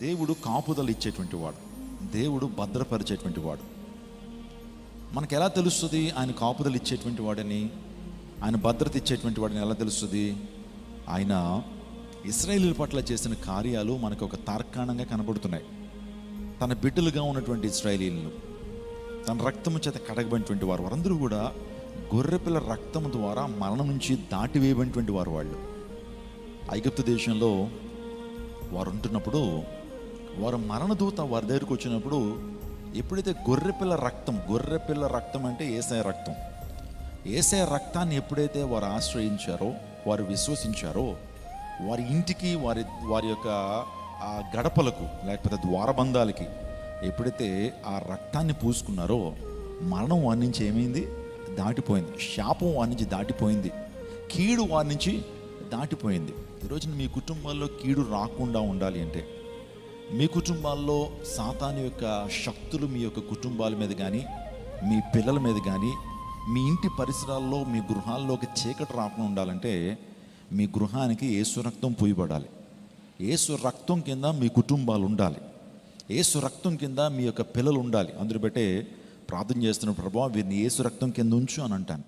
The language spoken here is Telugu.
దేవుడు కాపుదలు ఇచ్చేటువంటి వాడు, దేవుడు భద్రపరిచేటువంటి వాడు. మనకు ఎలా తెలుస్తుంది ఆయన కాపుదలు ఇచ్చేటువంటి వాడని, ఆయన భద్రత ఇచ్చేటువంటి వాడని ఎలా తెలుస్తుంది? ఆయన ఇశ్రాయేలీయుల పట్ల చేసిన కార్యాలు మనకు ఒక తార్కాణంగా కనబడుతున్నాయి. తన బిడ్డలుగా ఉన్నటువంటి ఇశ్రాయేలీయులను తన రక్తము చేత కడగబడినటువంటి వారు, వారందరూ కూడా గొర్రెపిల్ల రక్తము ద్వారా మరణం నుంచి దాటివేయబడినటువంటి వారు. వాళ్ళు ఐగుప్తు దేశంలో వారు ఉంటున్నప్పుడు, వారు మరణదూత వారి దగ్గరికి వచ్చినప్పుడు ఎప్పుడైతే గొర్రెపిల్ల రక్తం అంటే యేసయ్య రక్తాన్ని ఎప్పుడైతే వారు ఆశ్రయించారో, వారు విశ్వసించారో, వారి ఇంటికి వారి యొక్క ఆ గడపలకు లేకపోతే ద్వారబంధాలకి ఎప్పుడైతే ఆ రక్తాన్ని పూసుకున్నారో, మరణం వారి నుంచి ఏమైంది? దాటిపోయింది. శాపం వారి నుంచి దాటిపోయింది. కీడు వారి నుంచి దాటిపోయింది. ఈరోజు మీ కుటుంబాల్లో కీడు రాకుండా ఉండాలి అంటే, మీ కుటుంబాల్లో సాతాను యొక్క శక్తులు మీ యొక్క కుటుంబాల మీద కానీ, మీ పిల్లల మీద కానీ, మీ ఇంటి పరిసరాల్లో, మీ గృహాల్లోకి చీకటి రాకుండా ఉండాలంటే, మీ గృహానికి యేసు రక్తం పూయబడాలి. యేసు రక్తం కింద మీ కుటుంబాలు ఉండాలి. యేసు రక్తం కింద మీ యొక్క పిల్లలు ఉండాలి. అందులో బట్టే ప్రార్థన చేస్తున్న ప్రభువా వీరిని యేసు రక్తం కింద ఉంచు అని అంటాను.